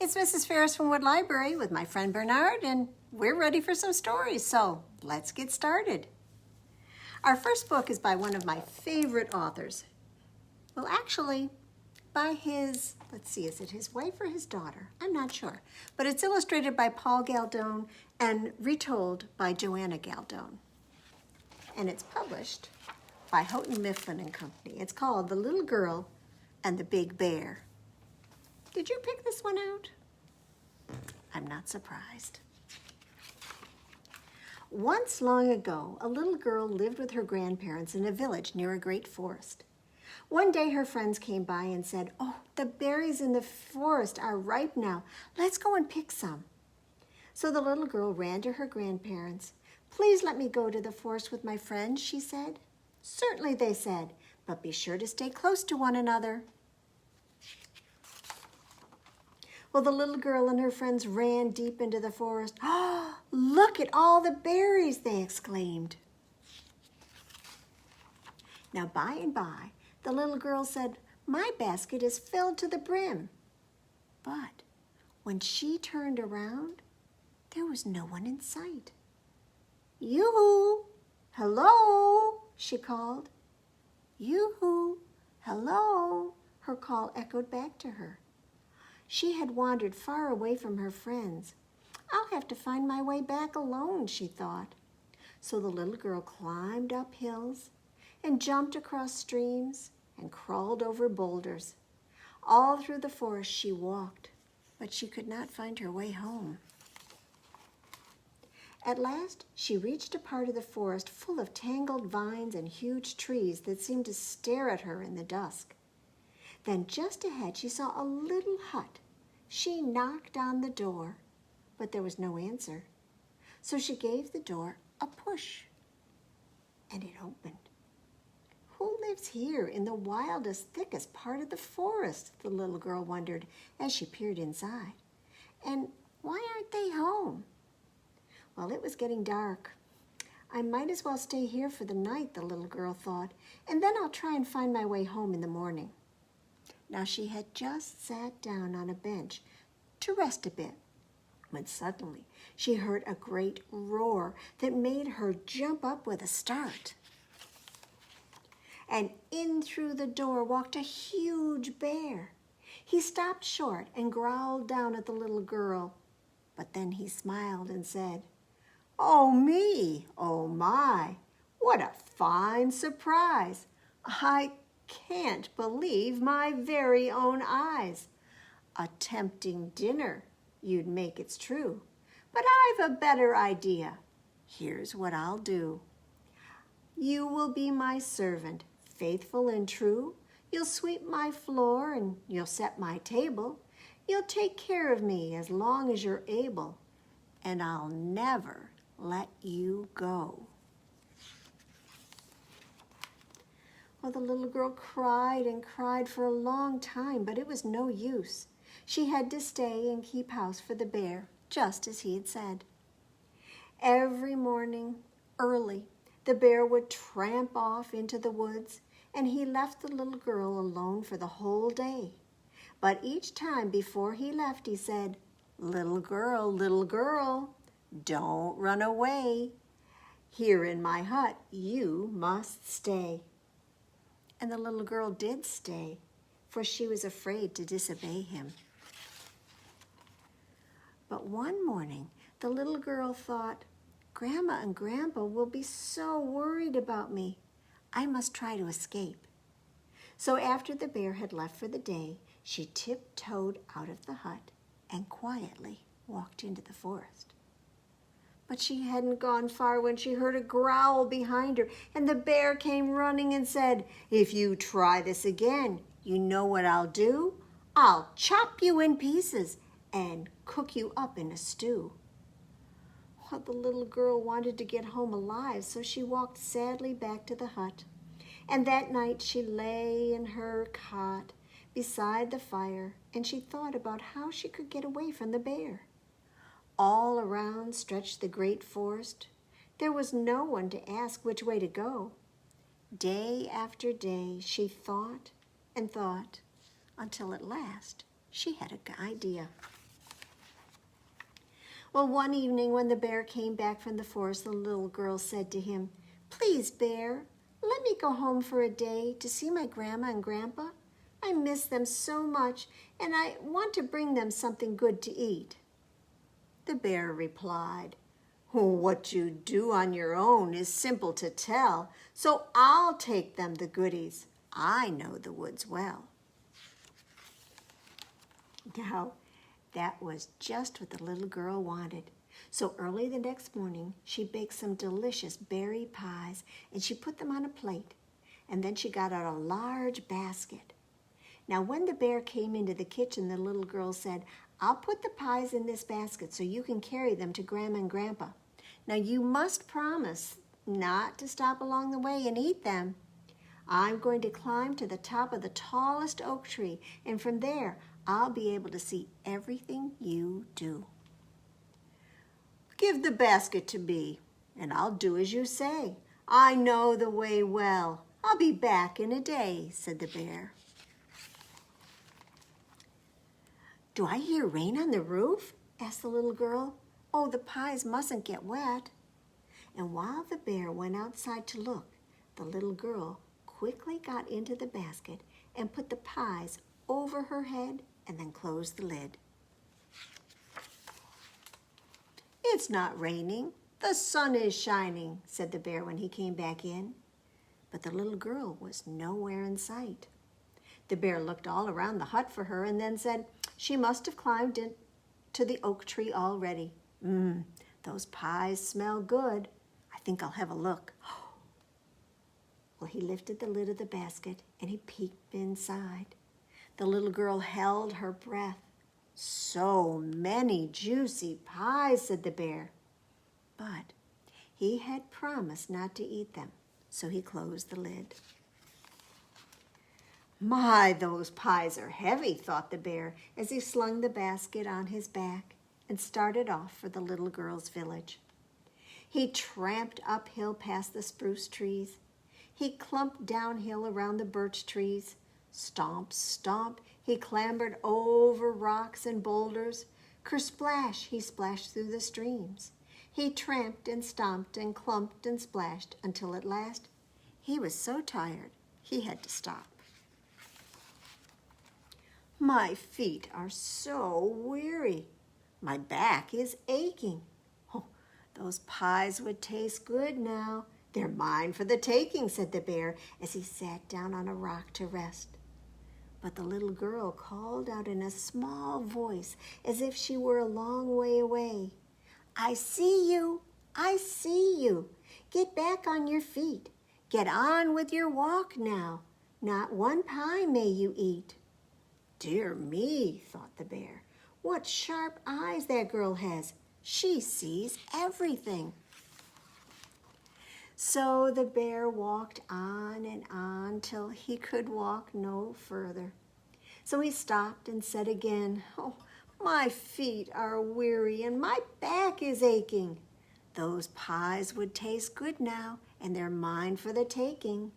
It's Mrs. Ferris from Wood Library with my friend Bernard, and we're ready for some stories, so let's get started. Our first book is by one of my favorite authors. Well, actually, by his, is it his wife or his daughter? I'm not sure. But it's illustrated by Paul Galdone and retold by Joanna Galdone. And it's published by Houghton, Mifflin and Company. It's called The Little Girl and the Big Bear. Did you pick this one out? I'm not surprised. Once long ago, a little girl lived with her grandparents in a village near a great forest. One day her friends came by and said, "Oh, the berries in the forest are ripe now. Let's go and pick some." So the little girl ran to her grandparents. "Please let me go to the forest with my friends," she said. "Certainly," they said, "but be sure to stay close to one another." Well, the little girl and her friends ran deep into the forest. "Oh, look at all the berries," they exclaimed. Now, by and by, the little girl said, "My basket is filled to the brim." But when she turned around, there was no one in sight. "Yoo-hoo! Hello!" she called. "Yoo-hoo! Hello!" Her call echoed back to her. She had wandered far away from her friends. "I'll have to find my way back alone," she thought. So the little girl climbed up hills and jumped across streams and crawled over boulders. All through the forest she walked, but she could not find her way home. At last, she reached a part of the forest full of tangled vines and huge trees that seemed to stare at her in the dusk. Then just ahead, she saw a little hut. She knocked on the door, but there was no answer. So she gave the door a push, and it opened. "Who lives here in the wildest, thickest part of the forest?" the little girl wondered as she peered inside. "And why aren't they home?" Well, it was getting dark. "I might as well stay here for the night," the little girl thought, "and then I'll try and find my way home in the morning." Now she had just sat down on a bench to rest a bit when suddenly she heard a great roar that made her jump up with a start. And in through the door walked a huge bear. He stopped short and growled down at the little girl, but then he smiled and said, "Oh me, oh my, what a fine surprise. I can't believe my very own eyes. A tempting dinner you'd make, it's true, but I've a better idea. Here's what I'll do. You will be my servant, faithful and true. You'll sweep my floor and you'll set my table. You'll take care of me as long as you're able, and I'll never let you go." Well, the little girl cried and cried for a long time, but it was no use. She had to stay and keep house for the bear, just as he had said. Every morning, early, the bear would tramp off into the woods, and he left the little girl alone for the whole day. But each time before he left, he said, little girl, don't run away. Here in my hut, you must stay." And the little girl did stay, for she was afraid to disobey him. But one morning, the little girl thought, "Grandma and Grandpa will be so worried about me. I must try to escape." So after the bear had left for the day, she tiptoed out of the hut and quietly walked into the forest. But she hadn't gone far when she heard a growl behind her, and the bear came running and said, "If you try this again, you know what I'll do? I'll chop you in pieces and cook you up in a stew." Well, the little girl wanted to get home alive, so she walked sadly back to the hut. And that night she lay in her cot beside the fire, and she thought about how she could get away from the bear. All around stretched the great forest. There was no one to ask which way to go. Day after day she thought and thought, until at last she had an idea. Well, one evening when the bear came back from the forest, the little girl said to him, "Please, bear, let me go home for a day to see my grandma and grandpa. I miss them so much, and I want to bring them something good to eat." The bear replied, "What you do on your own is simple to tell, so I'll take them the goodies. I know the woods well." Now, that was just what the little girl wanted. So early the next morning, she baked some delicious berry pies, and she put them on a plate. And then she got out a large basket. Now, when the bear came into the kitchen, the little girl said, "I'll put the pies in this basket so you can carry them to Grandma and Grandpa. Now, you must promise not to stop along the way and eat them. I'm going to climb to the top of the tallest oak tree, and from there, I'll be able to see everything you do." "Give the basket to me, and I'll do as you say. I know the way well. I'll be back in a day," said the bear. "Do I hear rain on the roof?" asked the little girl. "Oh, the pies mustn't get wet." And while the bear went outside to look, the little girl quickly got into the basket and put the pies over her head and then closed the lid. "It's not raining. The sun is shining," said the bear when he came back in. But the little girl was nowhere in sight. The bear looked all around the hut for her and then said she must have climbed into the oak tree already. Those pies smell good. I think I'll have a look." Well, he lifted the lid of the basket and he peeked inside. The little girl held her breath. "So many juicy pies," said the bear. But he had promised not to eat them, so he closed the lid. "My, those pies are heavy," thought the bear as he slung the basket on his back and started off for the little girl's village. He tramped uphill past the spruce trees. He clumped downhill around the birch trees. Stomp, stomp, he clambered over rocks and boulders. Kersplash, he splashed through the streams. He tramped and stomped and clumped and splashed until at last he was so tired he had to stop. "My feet are so weary. My back is aching. Oh, those pies would taste good now. They're mine for the taking," said the bear as he sat down on a rock to rest. But the little girl called out in a small voice as if she were a long way away, "I see you, I see you. Get back on your feet. Get on with your walk now. Not one pie may you eat." "Dear me," thought the bear, "what sharp eyes that girl has. She sees everything." So the bear walked on and on till he could walk no further. So he stopped and said again, "Oh, my feet are weary and my back is aching. Those pies would taste good now, and they're mine for the taking."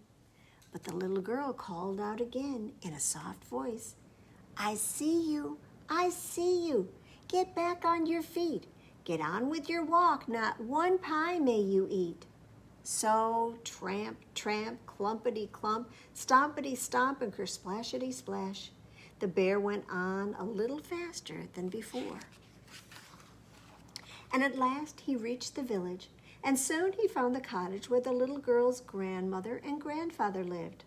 But the little girl called out again in a soft voice, "I see you, I see you. Get back on your feet. Get on with your walk. Not one pie may you eat." So tramp, tramp, clumpity clump, stompity stomp, and kersplashity splash, the bear went on a little faster than before. And at last he reached the village, and soon he found the cottage where the little girl's grandmother and grandfather lived.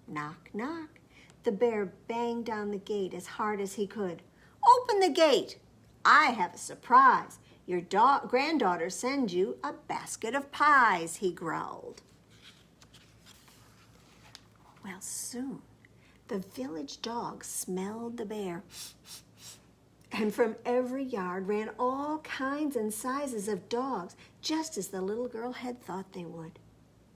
Knock, knock. The bear banged down the gate as hard as he could. "Open the gate. I have a surprise. Your granddaughter sends you a basket of pies," he growled. Well, soon the village dogs smelled the bear, and from every yard ran all kinds and sizes of dogs, just as the little girl had thought they would.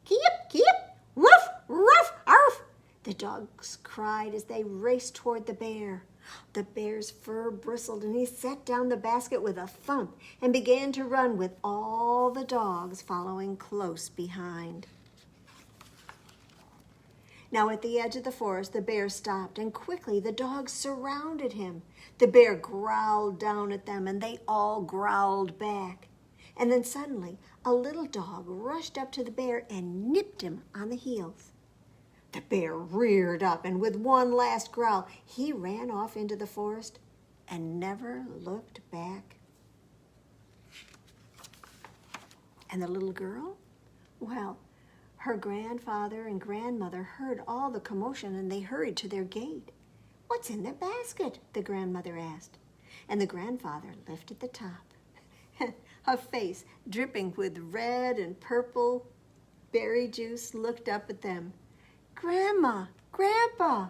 "Keep, keep, woof, ruff, arf!" the dogs cried as they raced toward the bear. The bear's fur bristled, and he set down the basket with a thump and began to run with all the dogs following close behind. Now at the edge of the forest, the bear stopped, and quickly the dogs surrounded him. The bear growled down at them, and they all growled back. And then suddenly, a little dog rushed up to the bear and nipped him on the heels. The bear reared up, and with one last growl, he ran off into the forest and never looked back. And the little girl? Well, her grandfather and grandmother heard all the commotion, and they hurried to their gate. "What's in the basket?" the grandmother asked. And the grandfather lifted the top. A face dripping with red and purple berry juice looked up at them. "Grandma, Grandpa,"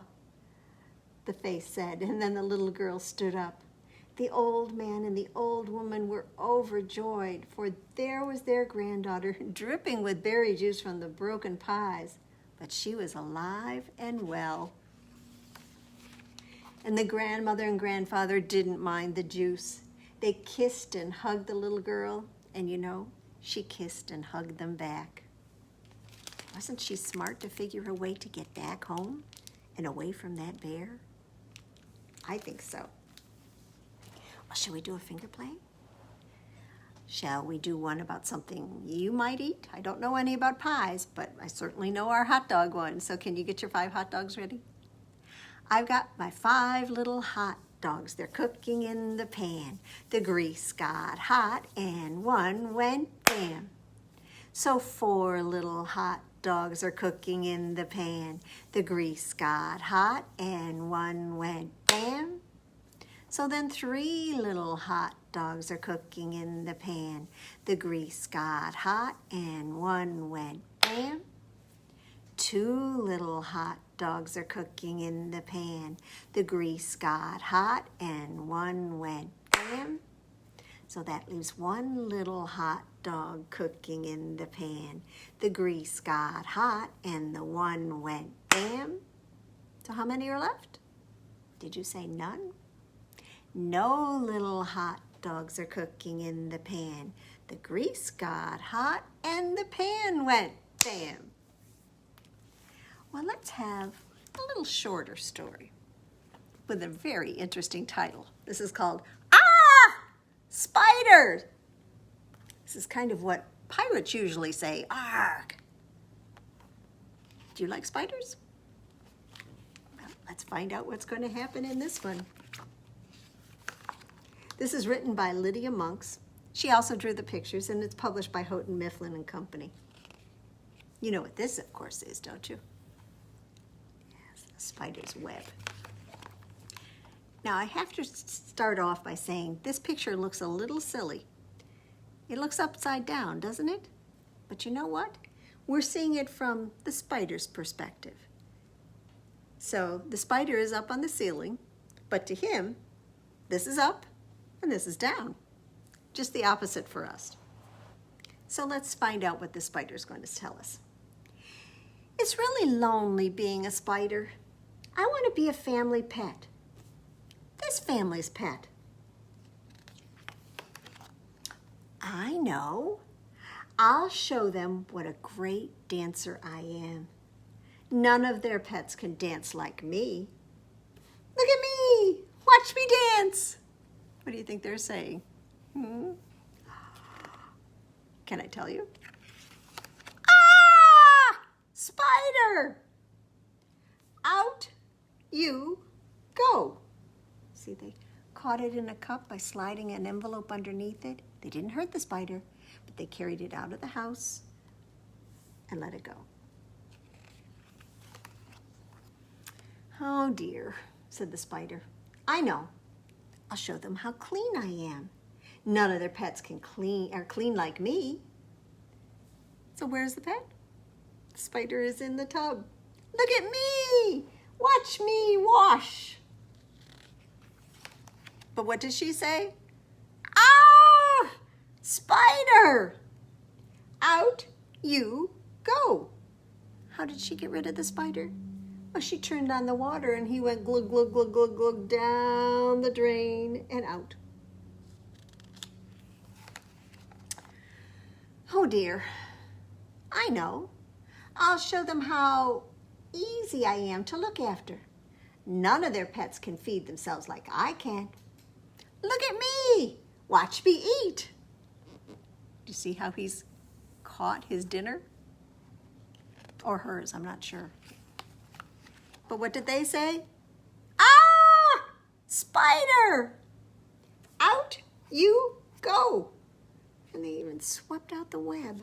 the face said, and then the little girl stood up. The old man and the old woman were overjoyed, for there was their granddaughter dripping with berry juice from the broken pies, but she was alive and well. And the grandmother and grandfather didn't mind the juice. They kissed and hugged the little girl, and you know, she kissed and hugged them back. Wasn't she smart to figure a way to get back home and away from that bear? I think so. Well, shall we do a finger play? Shall we do one about something you might eat? I don't know any about pies, but I certainly know our hot dog one. So can you get your 5 hot dogs ready? I've got my 5 little hot dogs. They're cooking in the pan. The grease got hot and one went bam. So 4 little hot dogs are cooking in the pan. The grease got hot and one went bam. So then 3 little hot dogs are cooking in the pan. The grease got hot and one went bam. 2 little hot dogs are cooking in the pan. The grease got hot and one went bam. So that leaves 1 little hot dog cooking in the pan. The grease got hot and the one went bam. So how many are left? Did you say none? No little hot dogs are cooking in the pan. The grease got hot and the pan went bam. Well, let's have a little shorter story with a very interesting title. This is called Spiders! This is kind of what pirates usually say, Aaaarrgghh. Do you like spiders? Well, let's find out what's going to happen in this one. This is written by Lydia Monks. She also drew the pictures, and it's published by Houghton, Mifflin and Company. You know what this, of course, is, don't you? Yes, a spider's web. Now, I have to start off by saying this picture looks a little silly. It looks upside down, doesn't it? But you know what? We're seeing it from the spider's perspective. So the spider is up on the ceiling, but to him, this is up and this is down. Just the opposite for us. So let's find out what the spider is going to tell us. It's really lonely being a spider. I want to be a family pet. This family's pet. I know. I'll show them what a great dancer I am. None of their pets can dance like me. Look at me! Watch me dance! What do you think they're saying? Can I tell you? Ah! Spider! Out you go. See, they caught it in a cup by sliding an envelope underneath it. They didn't hurt the spider, but they carried it out of the house and let it go. Oh dear, said the spider. I know. I'll show them how clean I am. None of their pets can clean like me. So where's the pet? The spider is in the tub. Look at me! Watch me wash. But what does she say? Ah! Spider! Out you go. How did she get rid of the spider? Well, she turned on the water and he went glug, glug, glug, glug, glug down the drain and out. Oh dear. I know. I'll show them how easy I am to look after. None of their pets can feed themselves like I can. Look at me. Watch me eat. Do you see how he's caught his dinner? Or hers, I'm not sure. But what did they say? Ah! Spider! Out you go. And they even swept out the web.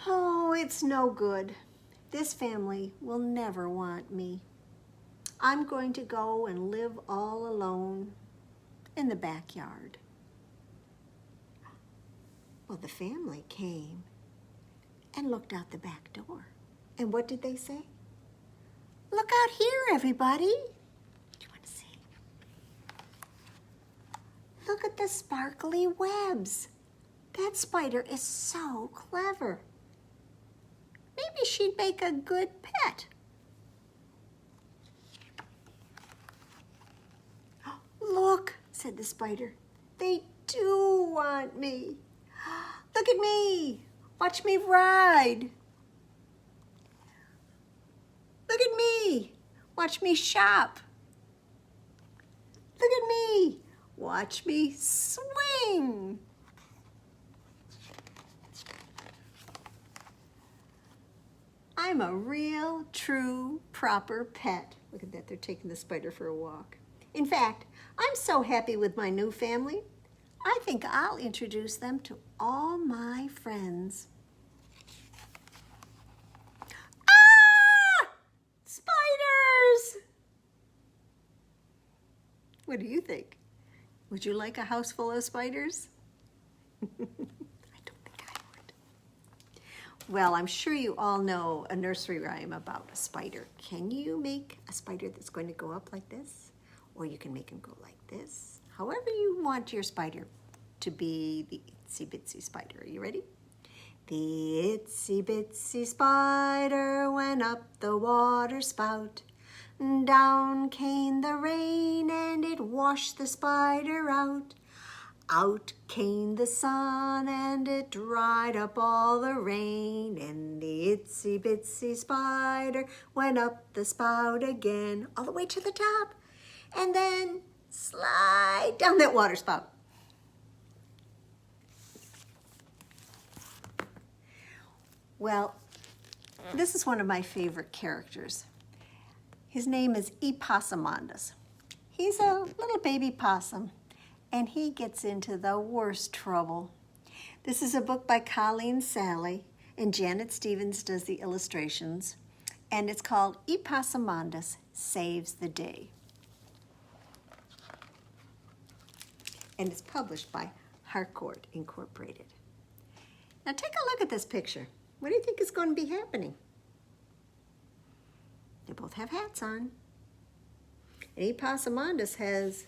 Oh, it's no good. This family will never want me. I'm going to go and live all alone in the backyard. Well, the family came and looked out the back door. And what did they say? Look out here, everybody. Do you want to see? Look at the sparkly webs. That spider is so clever. Maybe she'd make a good pet. Look, said the spider. They do want me. Look at me. Watch me ride. Look at me. Watch me shop. Look at me. Watch me swing. I'm a real, true, proper pet. Look at that, they're taking the spider for a walk. In fact, I'm so happy with my new family, I think I'll introduce them to all my friends. Ah! Spiders! What do you think? Would you like a house full of spiders? I don't think I would. Well, I'm sure you all know a nursery rhyme about a spider. Can you make a spider that's going to go up like this? Or you can make him go like this. However you want your spider to be the itsy bitsy spider. Are you ready? The itsy bitsy spider went up the water spout. Down came the rain and it washed the spider out. Out came the sun and it dried up all the rain. And the itsy bitsy spider went up the spout again, all the way to the top. And then slide down that water spout. Well, this is one of my favorite characters. His name is Epossumondas. He's a little baby possum, and he gets into the worst trouble. This is a book by Colleen, Salley, and Janet Stevens does the illustrations, and it's called Epossumondas Saves the Day. And it's published by Harcourt, Incorporated. Now take a look at this picture. What do you think is going to be happening? They both have hats on. And Epossumondas has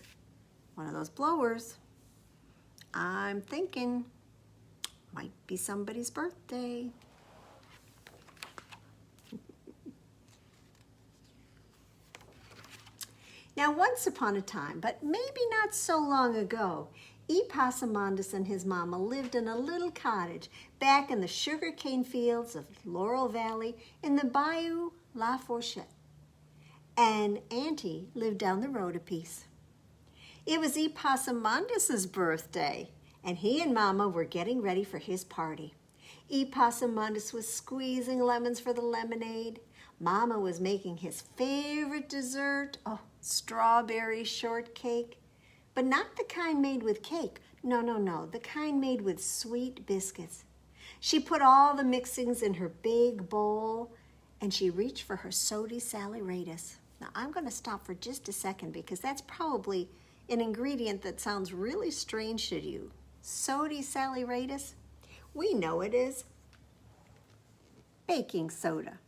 one of those blowers. I'm thinking might be somebody's birthday. Now, once upon a time, but maybe not so long ago, Epossumondas and his mama lived in a little cottage back in the sugarcane fields of Laurel Valley in the Bayou La Fourchette. And Auntie lived down the road a piece. It was Epossumondas' birthday, and he and Mama were getting ready for his party. Epossumondas was squeezing lemons for the lemonade. Mama was making his favorite dessert, strawberry shortcake. But not the kind made with cake. No, the kind made with sweet biscuits. She put all the mixings in her big bowl, and she reached for her sody saleratus. Now, I'm going to stop for just a second because that's probably an ingredient that sounds really strange to you. Sody saleratus? We know it is baking soda.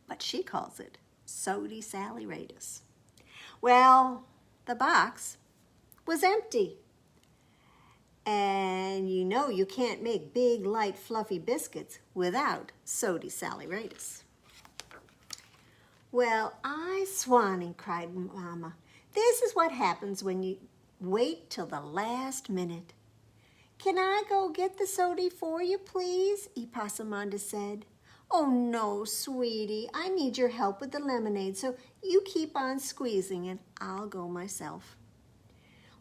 But she calls it sody saleratus. Well, the box was empty. And you know you can't make big, light, fluffy biscuits without sody saleratus. Well, I swanny, cried Mama. This is what happens when you wait till the last minute. Can I go get the sody for you, please? Epossumondas said. "Oh, no, sweetie, I need your help with the lemonade, so you keep on squeezing and I'll go myself."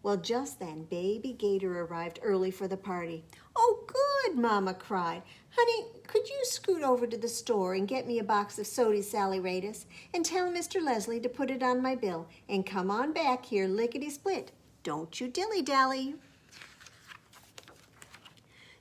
Well, just then, Baby Gator arrived early for the party. "Oh, good," Mama cried. "Honey, could you scoot over to the store and get me a box of Sody Saleratus and tell Mr. Leslie to put it on my bill and come on back here lickety-split. Don't you dilly-dally."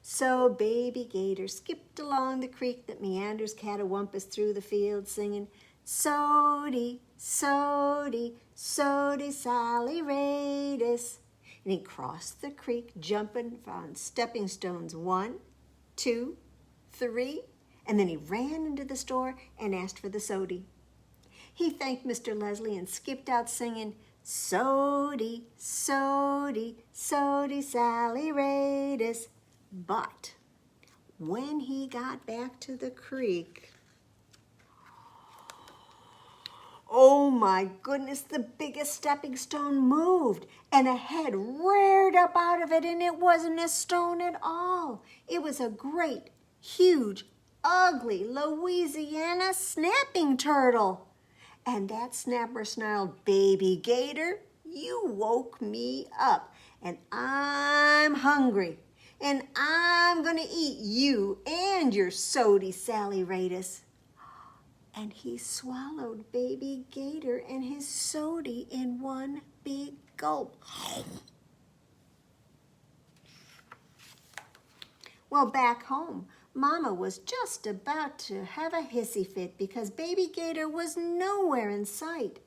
So Baby Gator skipped along the creek that meanders catawampus through the fields, singing, "Sody, Sody, Sody Saleratus." And he crossed the creek, jumping on stepping stones 1, 2, 3, and then he ran into the store and asked for the sody. He thanked Mr. Leslie and skipped out singing, "Sody, Sody, Sody Saleratus." But when he got back to the creek, oh my goodness, the biggest stepping stone moved and a head reared up out of it, and it wasn't a stone at all. It was a great, huge, ugly Louisiana snapping turtle. And that snapper snarled, "Baby Gator, you woke me up, and I'm hungry, and I'm going to eat you and your Sody Saleratus." And he swallowed Baby Gator and his sody in one big gulp. Well, back home, Mama was just about to have a hissy fit because Baby Gator was nowhere in sight.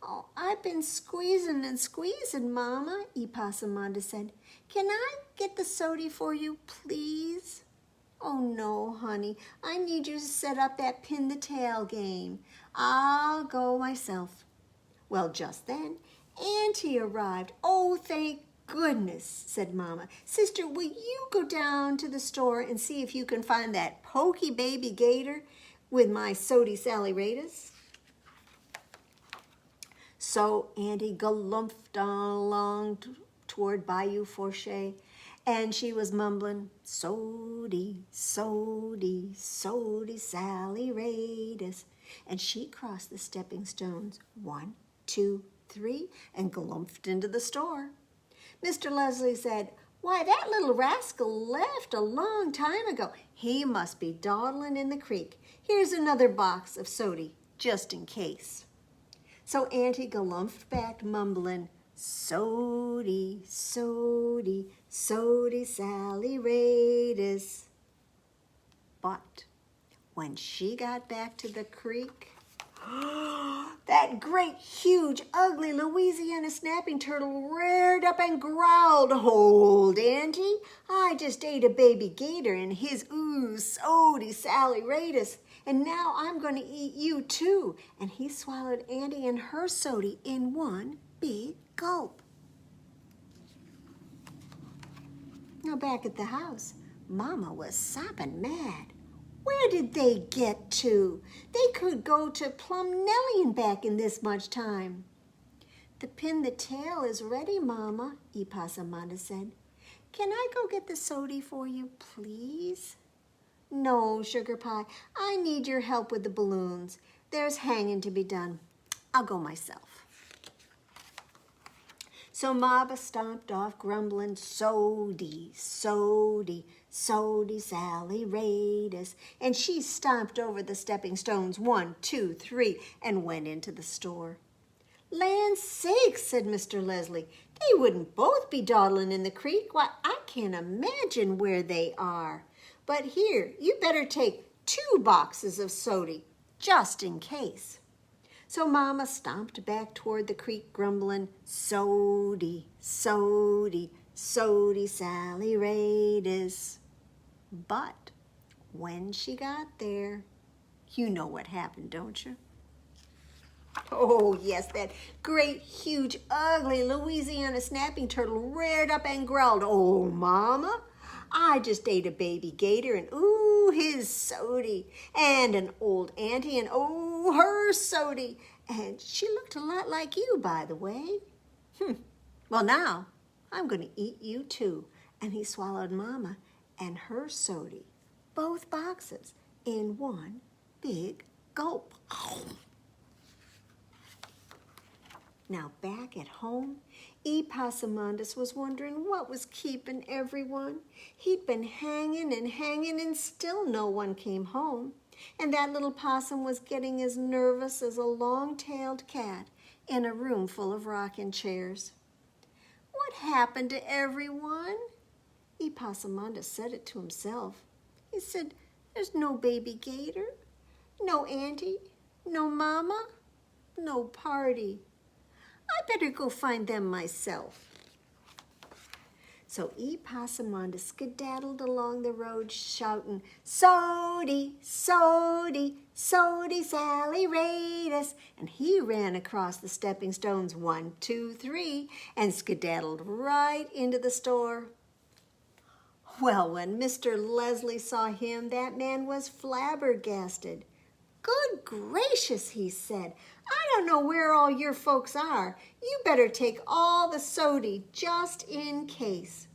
"Oh, I've been squeezing and squeezing, Mama," Epossumondas said. "Can I get the sody for you, please?" "Oh, no, honey. I need you to set up that pin the tail game. I'll go myself." Well, just then, Auntie arrived. "Oh, thank goodness," said Mama. "Sister, will you go down to the store and see if you can find that pokey Baby Gator with my Sody Saleratus?" So Auntie galumphed along toward Bayou Fourche, and she was mumbling, "Sody, Sody, Sody Saleratus." And she crossed the stepping stones 1, 2, 3, and galumphed into the store. Mr. Leslie said, "Why, that little rascal left a long time ago. He must be dawdling in the creek. Here's another box of sody, just in case." So Auntie galumphed back, mumbling, "Sody, Sody, Sody Saleratus." But when she got back to the creek, that great, huge, ugly Louisiana snapping turtle reared up and growled, "Hold, Auntie, I just ate a Baby Gator and his Sody Saleratus, and now I'm going to eat you too." And he swallowed Auntie and her sody in one big gulp. Now back at the house, Mama was sopping mad. Where did they get to? They could go to Plumnellian back in this much time. "The pin the tail is ready, Mama," Epossumondas said. "Can I go get the sody for you, please?" "No, Sugar Pie, I need your help with the balloons. There's hanging to be done. I'll go myself." So Mama stomped off grumbling, "Sody, Sody, Sody Saleratus." And she stomped over the stepping stones 1, 2, 3, and went into the store. "Land sakes," said Mr. Leslie, "they wouldn't both be dawdling in the creek. Why, I can't imagine where they are. But here, you better take 2 boxes of sody, just in case." So Mama stomped back toward the creek, grumbling, "Sody, Sody, Sody Saleratus." But when she got there, you know what happened, don't you? Oh, yes, that great, huge, ugly Louisiana snapping turtle reared up and growled, "Oh, Mama, I just ate a Baby Gator and his sody, and an old auntie and her sody, and she looked a lot like you, by the way. Well, now I'm going to eat you too." And he swallowed Mama and her sody, both boxes, in one big gulp. Now back at home, Epossumondas was wondering what was keeping everyone. He'd been hanging and still no one came home. And that little possum was getting as nervous as a long-tailed cat in a room full of rocking chairs. What happened to everyone? Epossumondas said it to himself. He said, there's no baby gator, no auntie, no mama, no party. I better go find them myself. So Epossumondas skedaddled along the road shouting, "Sody, Sody, Sody, Salley, rate us." And he ran across the stepping stones 1, 2, 3 and skedaddled right into the store. Well, when Mr. Leslie saw him, that man was flabbergasted. "Good gracious," he said, "I don't know where all your folks are. You better take all the sody just in case."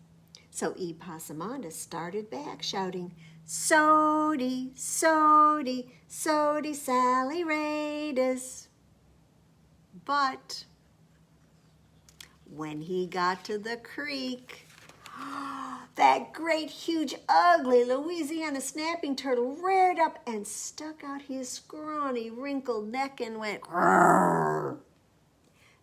So Epossumondas started back shouting, "Sody, Sody, Sody, Salley, rate us." But when he got to the creek, that great, huge, ugly Louisiana snapping turtle reared up and stuck out his scrawny, wrinkled neck and went, "Grrr."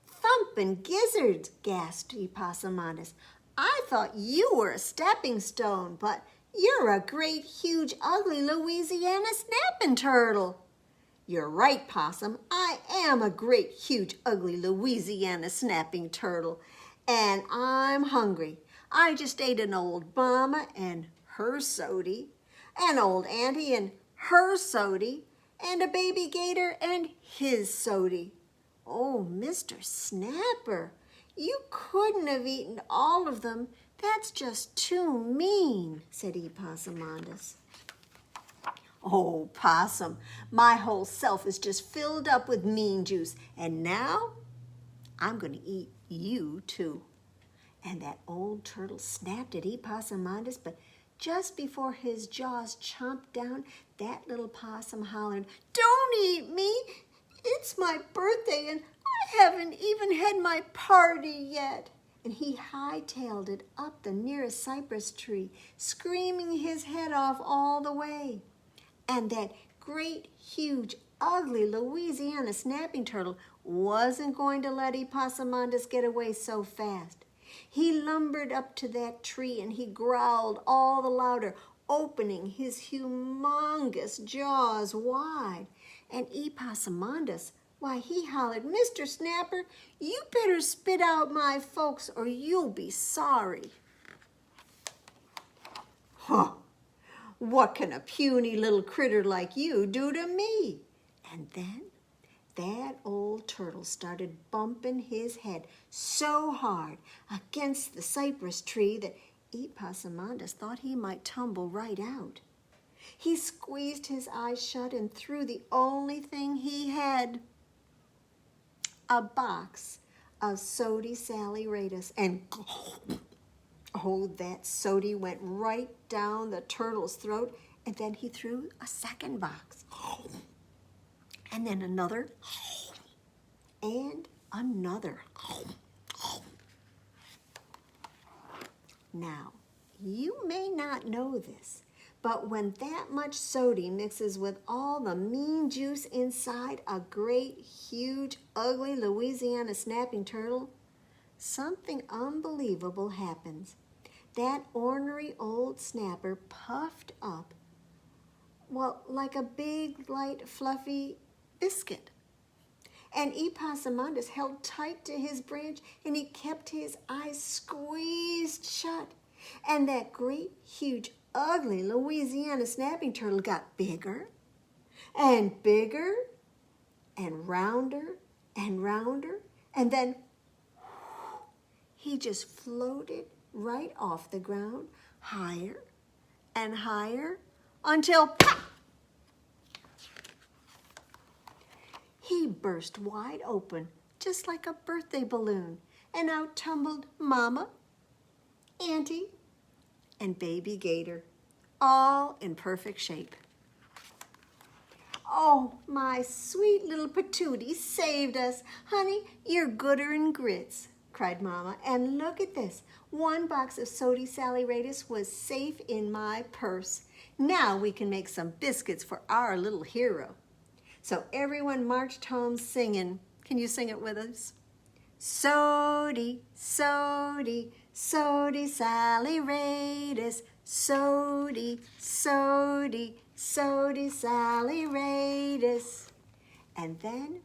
"Thumping gizzards," gasped Epossumondas. "I thought you were a stepping stone, but you're a great, huge, ugly Louisiana snapping turtle." "You're right, Possum. I am a great, huge, ugly Louisiana snapping turtle, and I'm hungry. I just ate an old mama and her sody, an old auntie and her sody, and a baby gator and his sody." "Oh, Mr. Snapper, you couldn't have eaten all of them. That's just too mean," said Epossumondas. "Oh, Possum, my whole self is just filled up with mean juice, and now I'm going to eat you too." And that old turtle snapped at Epossumondas, but just before his jaws chomped down, that little possum hollered, "Don't eat me! It's my birthday and I haven't even had my party yet." And he hightailed it up the nearest cypress tree, screaming his head off all the way. And that great, huge, ugly Louisiana snapping turtle wasn't going to let Epossumondas get away so fast. He lumbered up to that tree and he growled all the louder, opening his humongous jaws wide. And Epossumondas, why, he hollered, "Mr. Snapper, you better spit out my folks or you'll be sorry." "Huh, what can a puny little critter like you do to me?" And then that old turtle started bumping his head so hard against the cypress tree that Epossumondas thought he might tumble right out. He squeezed his eyes shut and threw the only thing he had, a box of Sody Sally Ratus, and oh, that sody went right down the turtle's throat, and then he threw a second box, and then another, and another. Now, you may not know this, but when that much sody mixes with all the mean juice inside a great, huge, ugly Louisiana snapping turtle, something unbelievable happens. That ornery old snapper puffed up, well, like a big, light, fluffy biscuit. And Epossumondas held tight to his branch and he kept his eyes squeezed shut. And that great, huge, ugly Louisiana snapping turtle got bigger and bigger and rounder, and then he just floated right off the ground, higher and higher, until pop! He burst wide open, just like a birthday balloon, and out tumbled Mama, Auntie, and Baby Gator, all in perfect shape. Oh, my sweet little patootie saved us. Honey, you're gooder'n grits, cried Mama. And look at this. One box of Sody Saleratus was safe in my purse. Now we can make some biscuits for our little hero. So everyone marched home singing. Can you sing it with us? Sody, Sody, Sody Saleratus, Sody, Sody, Sody Saleratus. And then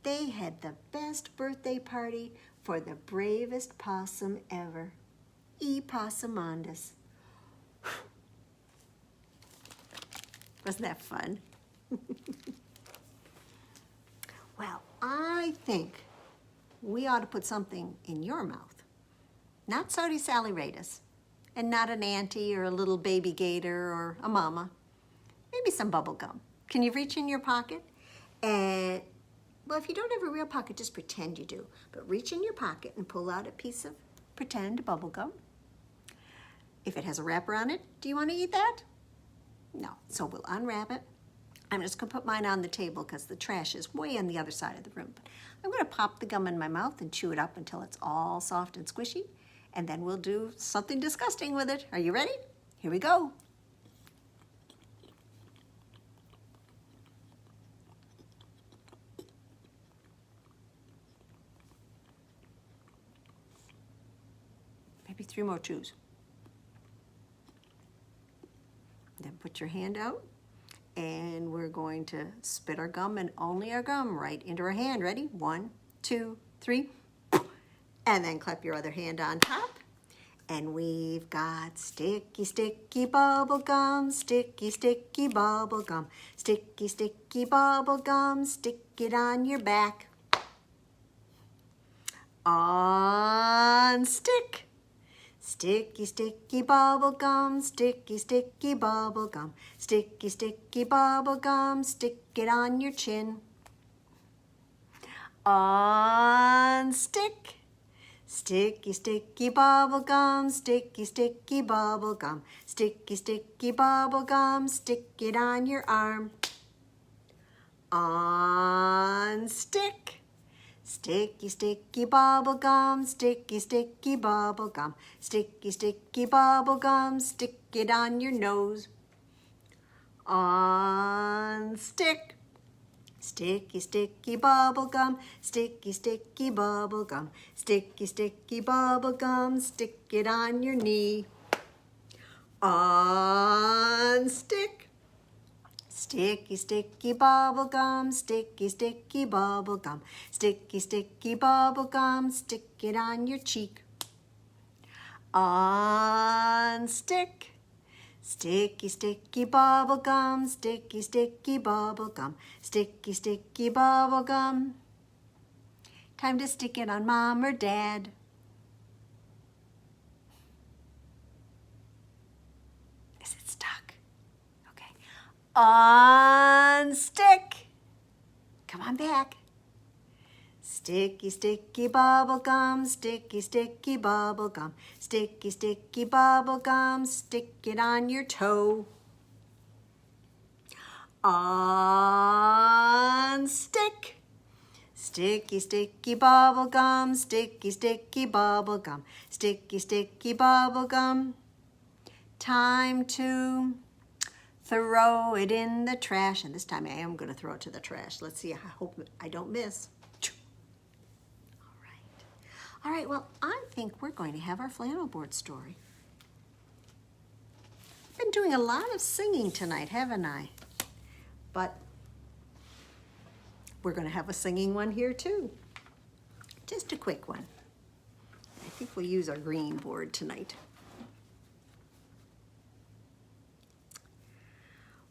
they had the best birthday party for the bravest possum ever, Epossumondas. Wasn't that fun? Well, I think we ought to put something in your mouth. Not Sody Saleratus, and not an auntie or a little baby gator or a mama. Maybe some bubble gum. Can you reach in your pocket? And, well, if you don't have a real pocket, just pretend you do. But reach in your pocket and pull out a piece of pretend bubble gum. If it has a wrapper on it, do you want to eat that? No. So we'll unwrap it. I'm just going to put mine on the table because the trash is way on the other side of the room. But I'm going to pop the gum in my mouth and chew it up until it's all soft and squishy. And then we'll do something disgusting with it. Are you ready? Here we go. Maybe 3 more chews. Then put your hand out. And we're going to spit our gum and only our gum right into our hand. Ready? 1, 2, 3. And then clap your other hand on top. And we've got sticky, sticky bubble gum, sticky, sticky bubble gum, sticky, sticky bubble gum, stick it on your back. On stick. Sticky, sticky bubble gum, sticky, sticky bubble gum, sticky, sticky bubble gum, stick it on your chin. On stick. Sticky, sticky bubble gum, sticky, sticky bubble gum, sticky, sticky bubble gum, stick it on your arm. On stick. Sticky, sticky bubble gum, sticky, sticky bubble gum, sticky, sticky bubble gum, stick it on your nose. On stick. Sticky, sticky bubble gum, sticky, sticky bubble gum, sticky, sticky bubble gum, stick it on your knee. On stick. Sticky, sticky bubble gum, sticky, sticky bubble gum, sticky, sticky bubble gum, stick it on your cheek. On stick. Sticky, sticky bubble gum, sticky, sticky bubble gum, sticky, sticky bubble gum. Time to stick it on Mom or Dad. Is it stuck? Okay. On stick. Come on back. Sticky, sticky bubble gum, sticky, sticky bubble gum, sticky, sticky bubble gum, stick it on your toe. On stick. Sticky, sticky bubble gum, sticky, sticky bubble gum, sticky, sticky bubble gum. Time to throw it in the trash. And this time I am going to throw it to the trash. Let's see. I hope I don't miss. All right, well, I think we're going to have our flannel board story. I've been doing a lot of singing tonight, haven't I? But we're going to have a singing one here too. Just a quick one. I think we'll use our green board tonight.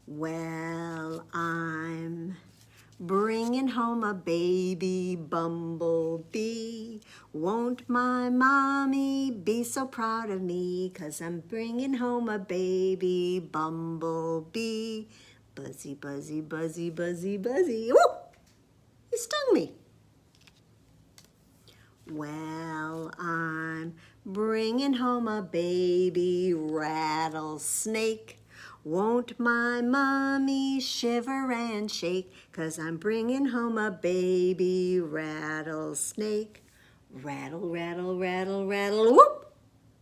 Well, I'm bringing home a baby bumblebee. Won't my mommy be so proud of me? 'Cause I'm bringing home a baby bumblebee. Buzzy, buzzy, buzzy, buzzy, buzzy. Woo! He stung me. Well, I'm bringing home a baby rattlesnake. Won't my mommy shiver and shake, 'cause I'm bringing home a baby rattlesnake. Rattle, rattle, rattle, rattle, whoop!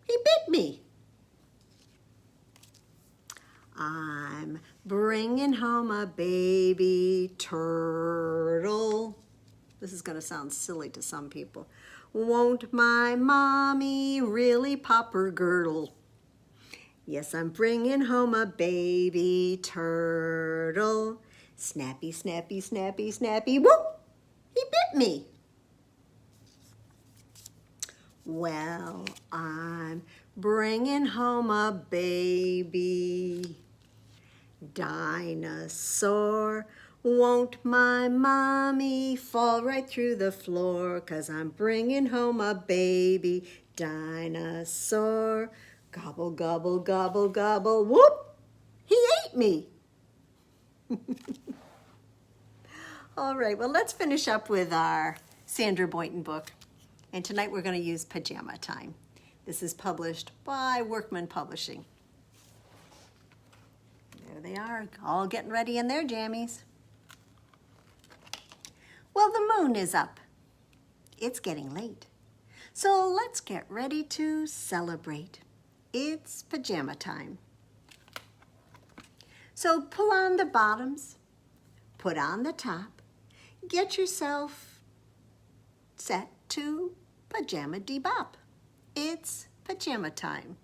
He bit me. I'm bringing home a baby turtle. This is going to sound silly to some people. Won't my mommy really pop her girdle? Yes, I'm bringing home a baby turtle. Snappy, snappy, snappy, snappy, whoop! He bit me. Well, I'm bringing home a baby dinosaur. Won't my mommy fall right through the floor? 'Cause I'm bringing home a baby dinosaur. Gobble, gobble, gobble, gobble, whoop! He ate me. All right, well, let's finish up with our Sandra Boynton book. And tonight we're going to use Pajama Time. This is published by Workman Publishing. There they are, all getting ready in their jammies. Well, the moon is up. It's getting late. So let's get ready to celebrate. It's pajama time. So pull on the bottoms, put on the top, get yourself set to pajama debop. It's pajama time.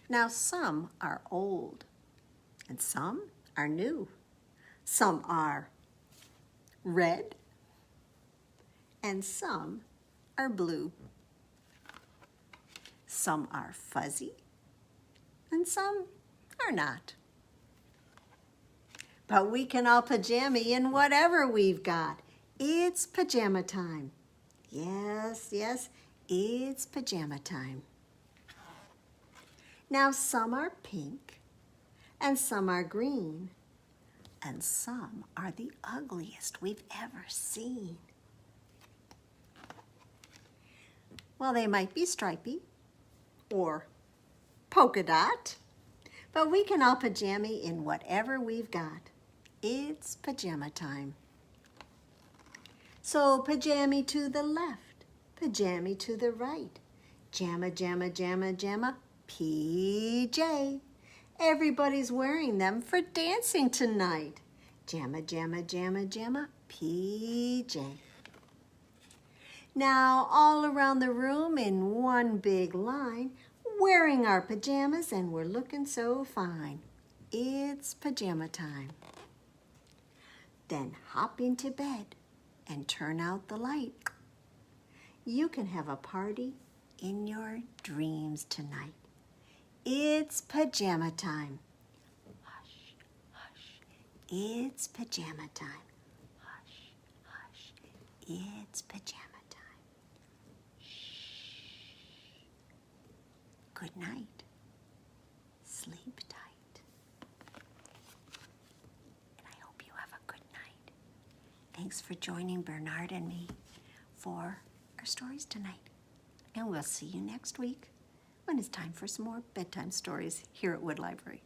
Now some are old and some are new. Some are red and some are blue. Some are fuzzy and some are not. But we can all pajama in whatever we've got. It's pajama time. Yes, yes, it's pajama time. Now some are pink and some are green and some are the ugliest we've ever seen. Well, they might be stripy or polka dot, but we can all pajama in whatever we've got. It's pajama time. So pajama to the left, pajama to the right. Jamma, jamma, jamma, jamma, PJ. Everybody's wearing them for dancing tonight. Jamma, jamma, jamma, jamma, PJ. Now all around the room in one big line, wearing our pajamas and we're looking so fine. It's pajama time. Then hop into bed and turn out the light. You can have a party in your dreams tonight. It's pajama time. Hush, hush, it's pajama time. Hush, hush, it's pajama time. Shh. Good night. Sleep tight. And I hope you have a good night. Thanks for joining Bernard and me for our stories tonight. And we'll see you next week when it's time for some more bedtime stories here at Wood Library.